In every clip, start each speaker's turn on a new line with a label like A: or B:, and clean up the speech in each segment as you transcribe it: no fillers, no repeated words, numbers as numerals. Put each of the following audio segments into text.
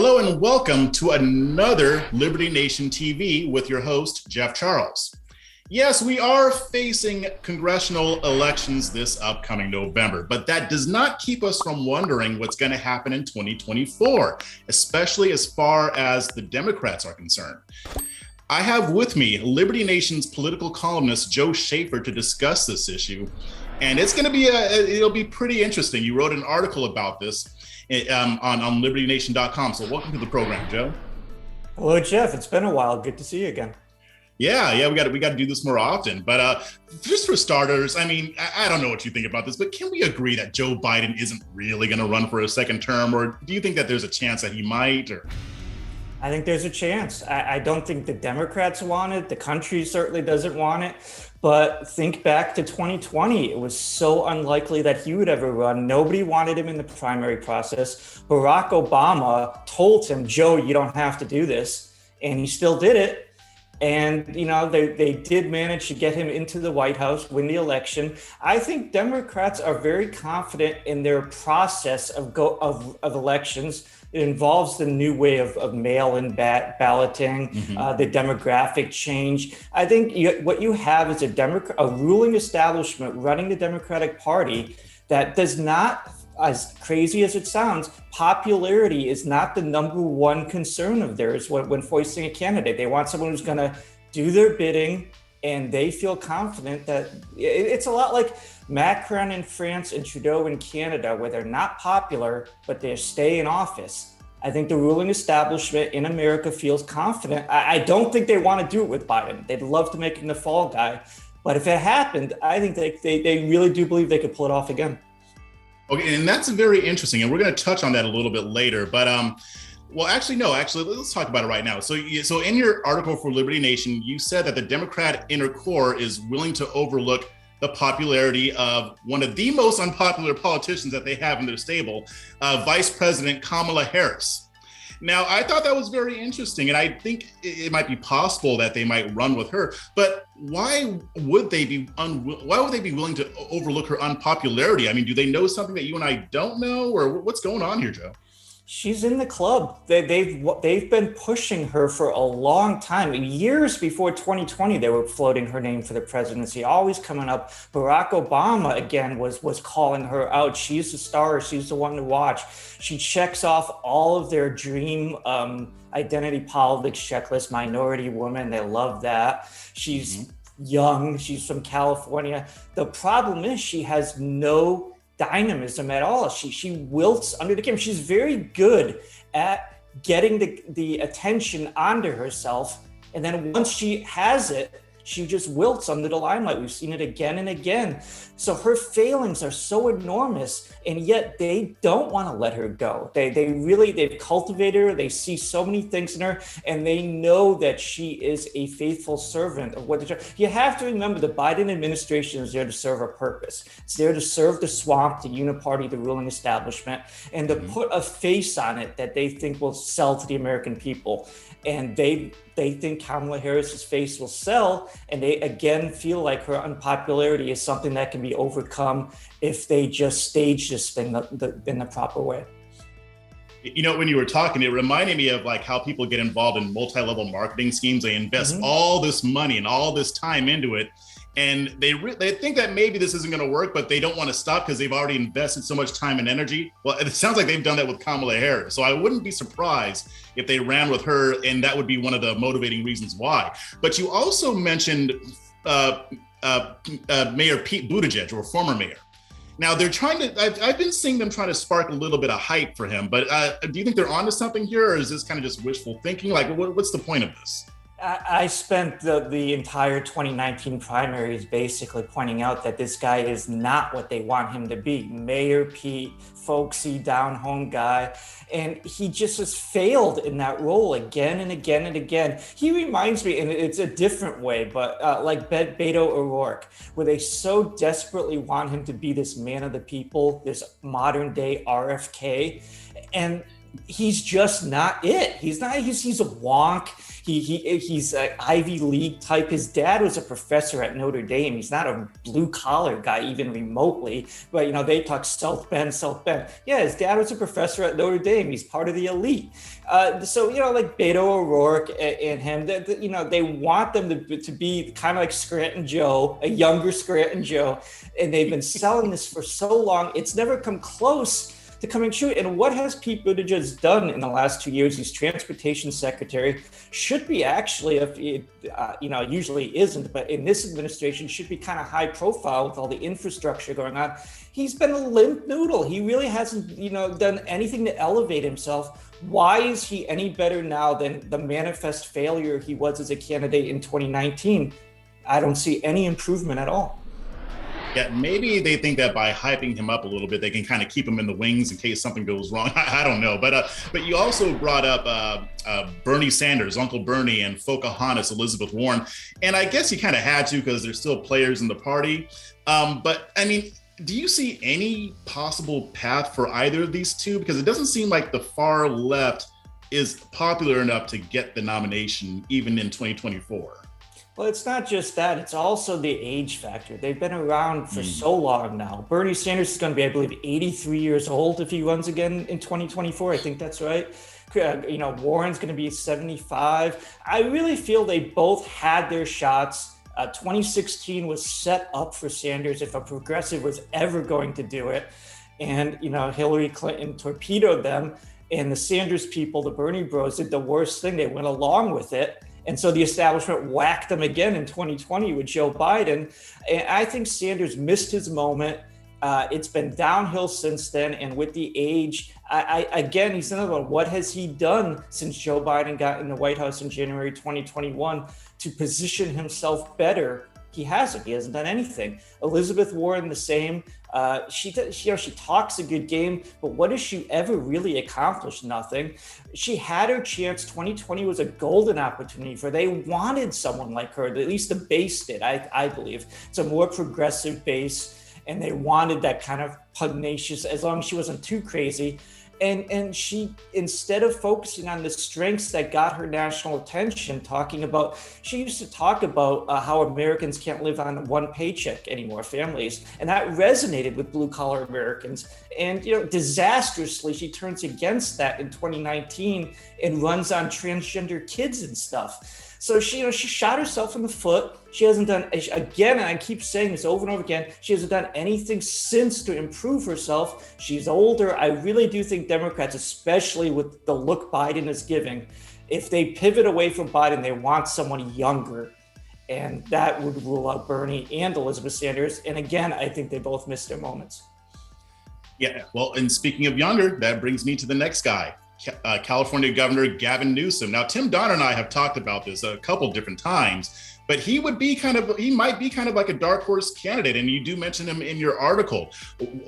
A: Hello and welcome to another Liberty Nation TV with your host, Jeff Charles. Yes, we are facing congressional elections this upcoming November, but that does not keep us from wondering what's going to happen in 2024, especially as far as the Democrats are concerned. I have with me Liberty Nation's political columnist, Joe Schaefer, to discuss this issue. And it's going to be, it'll be pretty interesting. You wrote an article about this on libertynation.com. So welcome to the program, Joe.
B: Hello, Jeff. It's been a while. Good to see you again.
A: Yeah, we got to do this more often. But just for starters, I mean, I don't know what you think about this, but can we agree that Joe Biden isn't really going to run for a second term? Or do you think that there's a chance that he might? Or
B: I think there's a chance. I don't think the Democrats want it. The country certainly doesn't want it. But think back to 2020. It was so unlikely that he would ever run. Nobody wanted him in the primary process. Barack Obama told him, Joe, you don't have to do this. And he still did it. And, you know, they did manage to get him into the White House, win the election. I think Democrats are very confident in their process of elections. It involves the new way of mail-in balloting, the demographic change. I think what you have is a ruling establishment running the Democratic Party that does not, as crazy as it sounds, popularity is not the number one concern of theirs when foisting a candidate. They want someone who's going to do their bidding, and they feel confident that it's a lot like Macron in France and Trudeau in Canada, where they're not popular, but they stay in office. I think the ruling establishment in America feels confident. I don't think they want to do it with Biden. They'd love to make him the fall guy. But if it happened, I think they really do believe they could pull it off again.
A: Okay, and that's very interesting, and we're going to touch on that a little bit later. But let's talk about it right now. So in your article for Liberty Nation, you said that the Democrat inner core is willing to overlook the popularity of one of the most unpopular politicians that they have in their stable, Vice President Kamala Harris. Now, I thought that was very interesting, and I think it might be possible that they might run with her. But why would they be willing to overlook her unpopularity? I mean, do they know something that you and I don't know, or what's going on here, Joe?
B: She's in the club. They've been pushing her for a long time. Years before 2020, they were floating her name for the presidency, always coming up. Barack Obama, again, was calling her out. She's the star. She's the one to watch. She checks off all of their dream identity politics checklist. Minority woman, they love that. She's young. She's from California. The problem is she has no dynamism at all. She wilts under the camera. She's very good at getting the attention onto herself. And then once she has it, she just wilts under the limelight. We've seen it again and again. So her failings are so enormous, and yet they don't want to let her go. They've cultivated her. They see so many things in her, and they know that she is a faithful servant of what they're. You have to remember the Biden administration is there to serve a purpose. It's there to serve the swamp, the uniparty, the ruling establishment, and to put a face on it that they think will sell to the American people. And they think Kamala Harris's face will sell, and they again feel like her unpopularity is something that can be overcome if they just stage this thing in the proper way.
A: You know, when you were talking, it reminded me of like how people get involved in multi-level marketing schemes. They invest all this money and all this time into it, and they think that maybe this isn't going to work, but they don't want to stop because they've already invested so much time and energy. Well, it sounds like they've done that with Kamala Harris. So I wouldn't be surprised if they ran with her, and that would be one of the motivating reasons why. But you also mentioned Mayor Pete Buttigieg, or former mayor. Now they're trying to, I've been seeing them trying to spark a little bit of hype for him, but do you think they're onto something here, or is this kind of just wishful thinking? Like, what's the point of this?
B: I spent the entire 2019 primaries basically pointing out that this guy is not what they want him to be. Mayor Pete, folksy, down-home guy. And he just has failed in that role again and again and again. He reminds me, and it's a different way, but like Beto O'Rourke, where they so desperately want him to be this man of the people, this modern day RFK. And he's just not it. He's not. He's a wonk. He's an Ivy League type. His dad was a professor at Notre Dame. He's not a blue collar guy even remotely. But they talk South Bend, South Bend. Yeah, his dad was a professor at Notre Dame. He's part of the elite. So like Beto O'Rourke and him, they want them to be kind of like Scranton Joe, a younger Scranton Joe, and they've been selling this for so long. It's never come close to coming true. And what has Pete Buttigieg done in the last 2 years? He's transportation secretary, should be actually, usually isn't, but in this administration should be kind of high profile with all the infrastructure going on. He's been a limp noodle. He really hasn't, done anything to elevate himself. Why is he any better now than the manifest failure he was as a candidate in 2019? I don't see any improvement at all.
A: Yeah, maybe they think that by hyping him up a little bit, they can kind of keep him in the wings in case something goes wrong. I don't know. But you also brought up Bernie Sanders, Uncle Bernie, and Pocahontas, Elizabeth Warren. And I guess you kind of had to because they're still players in the party. But I mean, do you see any possible path for either of these two? Because it doesn't seem like the far left is popular enough to get the nomination even in 2024.
B: Well, it's not just that. It's also the age factor. They've been around for so long now. Bernie Sanders is going to be, I believe, 83 years old if he runs again in 2024. I think that's right. Warren's going to be 75. I really feel they both had their shots. 2016 was set up for Sanders if a progressive was ever going to do it. And, Hillary Clinton torpedoed them. And the Sanders people, the Bernie bros, did the worst thing. They went along with it. And so the establishment whacked them again in 2020 with Joe Biden. And I think Sanders missed his moment. It's been downhill since then. And with the age, again, he's another one. What has he done since Joe Biden got in the White House in January 2021 to position himself better? He hasn't. He hasn't done anything. Elizabeth Warren, the same. She talks a good game, but what has she ever really accomplished? Nothing. She had her chance. 2020 was a golden opportunity for her. They wanted someone like her. At least the base did, I believe. It's a more progressive base, and they wanted that kind of pugnacious, as long as she wasn't too crazy. And she, instead of focusing on the strengths that got her national attention, she used to talk about how Americans can't live on one paycheck anymore, families. And that resonated with blue collar Americans. And, disastrously, she turns against that in 2019 and runs on transgender kids and stuff. So she shot herself in the foot. She hasn't done, again, and I keep saying this over and over again, she hasn't done anything since to improve herself. She's older. I really do think Democrats, especially with the look Biden is giving, if they pivot away from Biden, they want someone younger. And that would rule out Bernie and Elizabeth Sanders. And again, I think they both missed their moments.
A: Yeah, well, and speaking of younger, that brings me to the next guy. California Governor Gavin Newsom. Now, Tim Donner and I have talked about this a couple different times, but he might be kind of like a dark horse candidate, and you do mention him in your article.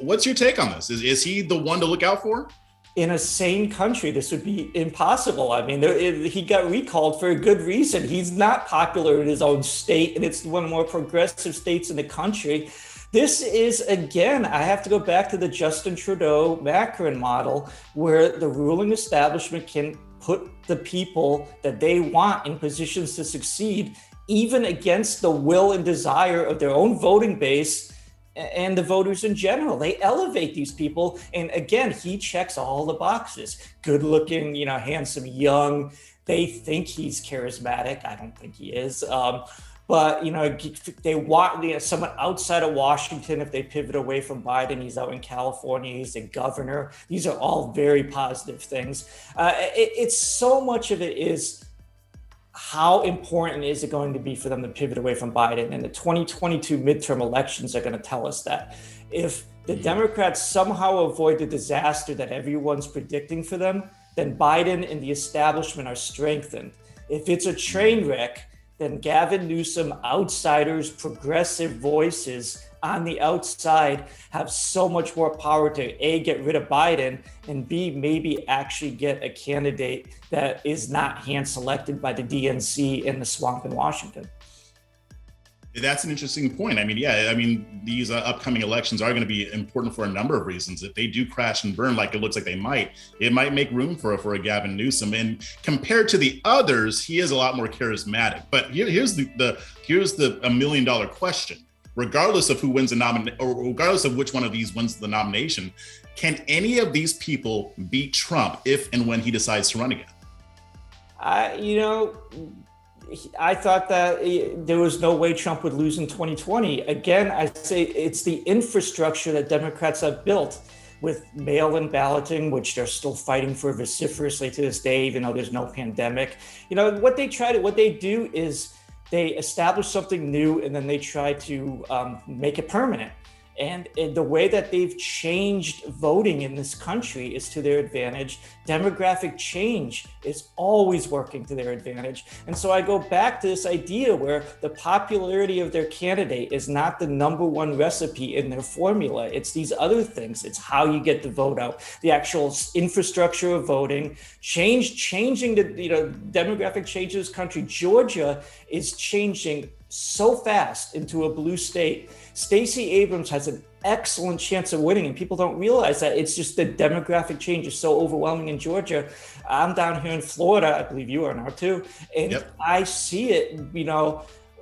A: What's your take on this? Is he the one to look out for?
B: In a sane country, this would be impossible. I mean, he got recalled for a good reason. He's not popular in his own state, and it's one of the more progressive states in the country. This is, again, I have to go back to the Justin Trudeau Macron model, where the ruling establishment can put the people that they want in positions to succeed, even against the will and desire of their own voting base and the voters in general. They elevate these people. And again, he checks all the boxes. Good looking, handsome, young. They think he's charismatic. I don't think he is. But, they want someone outside of Washington. If they pivot away from Biden, he's out in California, he's a governor. These are all very positive things. It's so much of it is how important is it going to be for them to pivot away from Biden? And the 2022 midterm elections are going to tell us that. If the Democrats somehow avoid the disaster that everyone's predicting for them, then Biden and the establishment are strengthened. If it's a train wreck, then Gavin Newsom, outsiders, progressive voices on the outside have so much more power to A, get rid of Biden, and B, maybe actually get a candidate that is not hand selected by the DNC in the swamp in Washington.
A: That's an interesting point. I mean, yeah, I mean, these upcoming elections are going to be important for a number of reasons. If they do crash and burn like it looks like they might, it might make room for a Gavin Newsom. And compared to the others, he is a lot more charismatic. But here's the $1 million question. Regardless of who wins the nomination, or regardless of which one of these wins the nomination, can any of these people beat Trump if and when he decides to run again?
B: I thought that there was no way Trump would lose in 2020. Again, I say it's the infrastructure that Democrats have built with mail-in balloting, which they're still fighting for vociferously to this day, even though there's no pandemic. What they do is they establish something new and then they try to make it permanent. And the way that they've changed voting in this country is to their advantage. Demographic change is always working to their advantage. And so I go back to this idea where the popularity of their candidate is not the number one recipe in their formula. It's these other things. It's how you get the vote out, the actual infrastructure of voting, changing the demographic change of this country. Georgia is changing so fast into a blue state. Stacey Abrams has an excellent chance of winning, and people don't realize that. It's just the demographic change is so overwhelming in Georgia. I'm down here in Florida. I believe you are now too. And yep. I see it,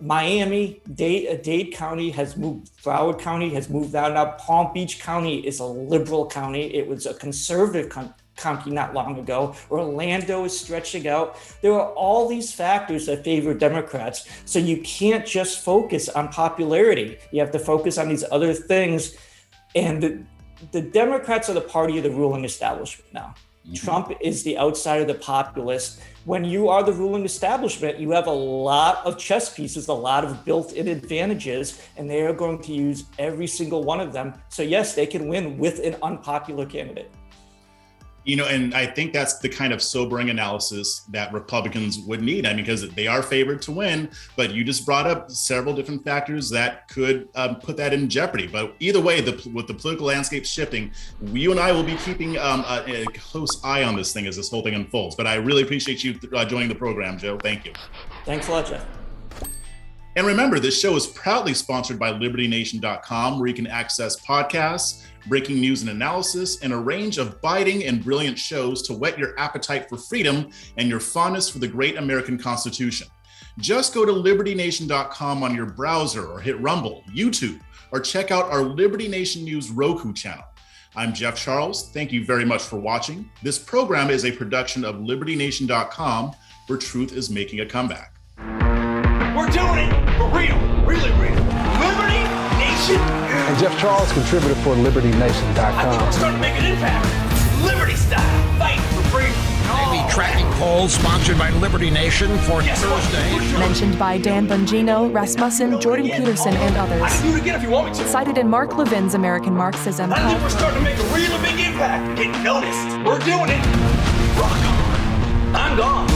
B: Miami, Dade County has moved, Broward County has moved down. Now Palm Beach County is a liberal county. It was a conservative county not long ago. Orlando is stretching out. There are all these factors that favor Democrats. So you can't just focus on popularity. You have to focus on these other things. And the Democrats are the party of the ruling establishment now. Mm-hmm. Trump is the outsider, the populist. When you are the ruling establishment, you have a lot of chess pieces, a lot of built-in advantages, and they are going to use every single one of them. So yes, they can win with an unpopular candidate.
A: And I think that's the kind of sobering analysis that Republicans would need. I mean, because they are favored to win, but you just brought up several different factors that could put that in jeopardy. But either way, with the political landscape shifting, you and I will be keeping a close eye on this thing as this whole thing unfolds. But I really appreciate you joining the program, Joe. Thank you.
B: Thanks a lot, Jeff.
A: And remember, this show is proudly sponsored by LibertyNation.com, where you can access podcasts, breaking news and analysis, and a range of biting and brilliant shows to whet your appetite for freedom and your fondness for the great American Constitution. Just go to LibertyNation.com on your browser or hit Rumble, YouTube, or check out our Liberty Nation News Roku channel. I'm Jeff Charles. Thank you very much for watching. This program is a production of LibertyNation.com, where truth is making a comeback.
C: We're doing it for real, really real. Liberty Nation.
D: And Jeff Charles, contributor for LibertyNation.com.
C: I think we're starting to make an impact. Liberty style, fight for freedom.
E: Maybe tracking polls sponsored by Liberty Nation for Thursday.
F: Mentioned by Dan Bongino, Rasmussen, Jordan Peterson, and others.
C: I can do it again if you want me to.
F: Cited in Mark Levin's American Marxism.
C: I think we're starting to make a really big impact. Get noticed. We're doing it. Rock on. I'm gone.